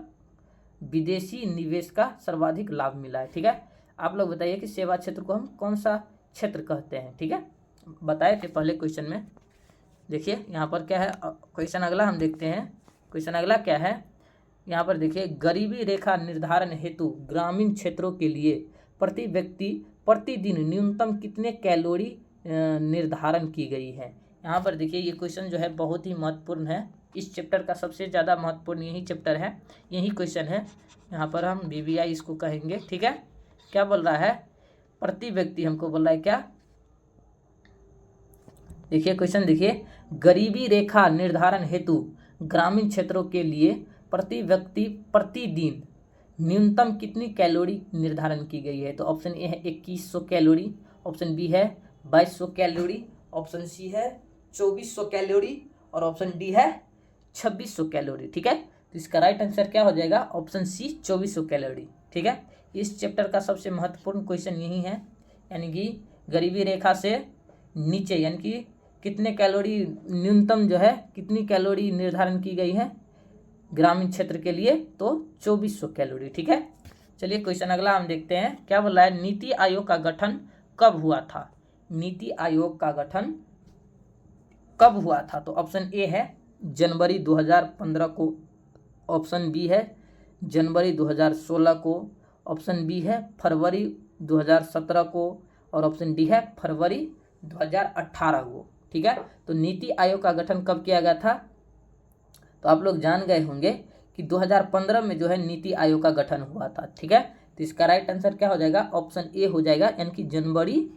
विदेशी निवेश का सर्वाधिक लाभ मिला है। ठीक है, आप लोग बताइए कि सेवा क्षेत्र को हम कौन सा क्षेत्र कहते हैं। ठीक है, बताए थे पहले क्वेश्चन में। देखिए यहाँ पर क्या है, क्वेश्चन अगला हम देखते हैं। क्वेश्चन अगला क्या है, यहाँ पर देखिए गरीबी रेखा निर्धारण हेतु ग्रामीण क्षेत्रों के लिए प्रति व्यक्ति प्रतिदिन न्यूनतम कितने कैलोरी निर्धारण की गई है। यहाँ पर देखिए ये क्वेश्चन जो है बहुत ही महत्वपूर्ण है। इस चैप्टर का सबसे ज़्यादा महत्वपूर्ण यही चैप्टर है, यही क्वेश्चन है। यहाँ पर हम BBI इसको कहेंगे। ठीक है, क्या बोल रहा है प्रति व्यक्ति, हमको बोल रहा है क्या देखिए क्वेश्चन देखिए, गरीबी रेखा निर्धारण हेतु ग्रामीण क्षेत्रों के लिए प्रति व्यक्ति प्रतिदिन न्यूनतम कितनी कैलोरी निर्धारण की गई है? तो ऑप्शन ए है 2100 कैलोरी, ऑप्शन बी है 2200 कैलोरी, ऑप्शन सी है 2400 कैलोरी और ऑप्शन डी है 2600 कैलोरी। ठीक है, तो इसका राइट आंसर क्या हो जाएगा? Option C 2400 calorie. ठीक है, इस चैप्टर का सबसे महत्वपूर्ण क्वेश्चन यही है, यानी कि गरीबी रेखा से नीचे यानी कि कितने कैलोरी न्यूनतम जो है कितनी कैलोरी निर्धारण की गई है ग्रामीण क्षेत्र के लिए? तो 2400 कैलोरी। ठीक है, चलिए क्वेश्चन अगला हम देखते हैं, क्या बोला है? नीति आयोग का गठन कब हुआ था? नीति आयोग का गठन कब हुआ था? तो ऑप्शन ए है जनवरी 2015 को, ऑप्शन बी है जनवरी 2016 को, ऑप्शन बी है फरवरी 2017 को और ऑप्शन डी है फरवरी 2018 को। ठीक है, तो नीति आयोग का गठन कब किया गया था? तो आप लोग जान गए होंगे कि 2015 में जो है नीति आयोग का गठन हुआ था। ठीक है, तो इसका राइट आंसर क्या हो जाएगा? ऑप्शन ए हो जाएगा, यानी कि जनवरी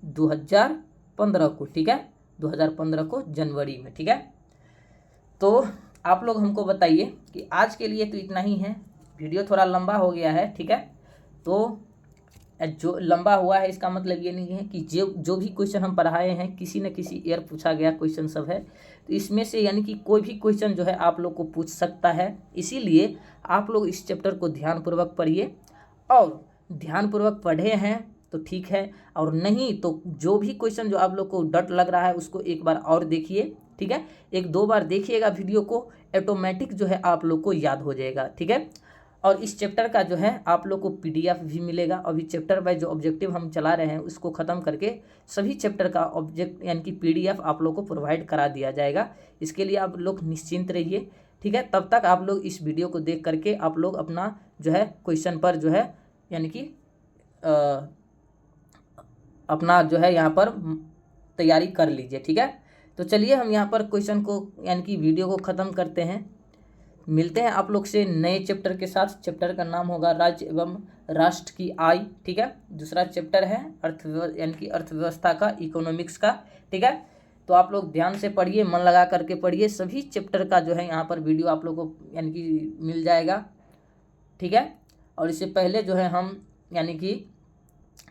2015 को। ठीक है, 2015 को जनवरी में। ठीक है, तो आप लोग हमको बताइए कि आज के लिए तो इतना ही है, वीडियो थोड़ा लंबा हो गया है। ठीक है, तो जो लंबा हुआ है इसका मतलब ये नहीं है कि जो भी क्वेश्चन हम पढ़ाए हैं किसी न किसी ईयर पूछा गया क्वेश्चन सब है, तो इसमें से यानी कि कोई भी क्वेश्चन जो है आप लोग को पूछ सकता है। इसीलिए आप लोग इस चैप्टर को ध्यानपूर्वक पढ़िए, और ध्यानपूर्वक पढ़े हैं तो ठीक है, और नहीं तो जो भी क्वेश्चन जो आप लोग को डर लग रहा है उसको एक बार और देखिए। ठीक है, 1-2 बार देखिएगा वीडियो को, ऑटोमेटिक जो है आप लोग को याद हो जाएगा। ठीक है, और इस चैप्टर का जो है आप लोग को PDF भी मिलेगा। अभी चैप्टर वाइज जो ऑब्जेक्टिव हम चला रहे हैं उसको ख़त्म करके सभी चैप्टर का ऑब्जेक्ट यानी कि PDF आप लोग को प्रोवाइड करा दिया जाएगा। इसके लिए आप लोग निश्चिंत रहिए। ठीक है, तब तक आप लोग इस वीडियो को देख करके आप लोग अपना जो है क्वेश्चन पर जो है यानी कि अपना जो है यहाँ पर तैयारी कर लीजिए। ठीक है, तो चलिए हम यहाँ पर क्वेश्चन को यानी कि वीडियो को ख़त्म करते हैं। मिलते हैं आप लोग से नए चैप्टर के साथ। चैप्टर का नाम होगा राज्य एवं राष्ट्र की आय। ठीक है, दूसरा चैप्टर है यानी कि अर्थव्यवस्था का, इकोनॉमिक्स का। ठीक है, तो आप लोग ध्यान से पढ़िए, मन लगा करके पढ़िए। सभी चैप्टर का जो है यहाँ पर वीडियो आप लोग को यानी कि मिल जाएगा। ठीक है, और इससे पहले जो है हम यानी कि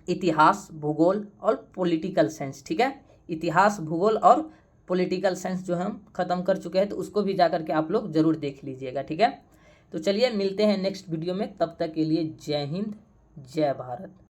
इतिहास, भूगोल और पॉलिटिकल साइंस, ठीक है, इतिहास, भूगोल और पॉलिटिकल साइंस जो हम ख़त्म कर चुके हैं, तो उसको भी जा करके आप लोग ज़रूर देख लीजिएगा। ठीक है, तो चलिए मिलते हैं नेक्स्ट वीडियो में, तब तक के लिए जय हिंद, जय भारत।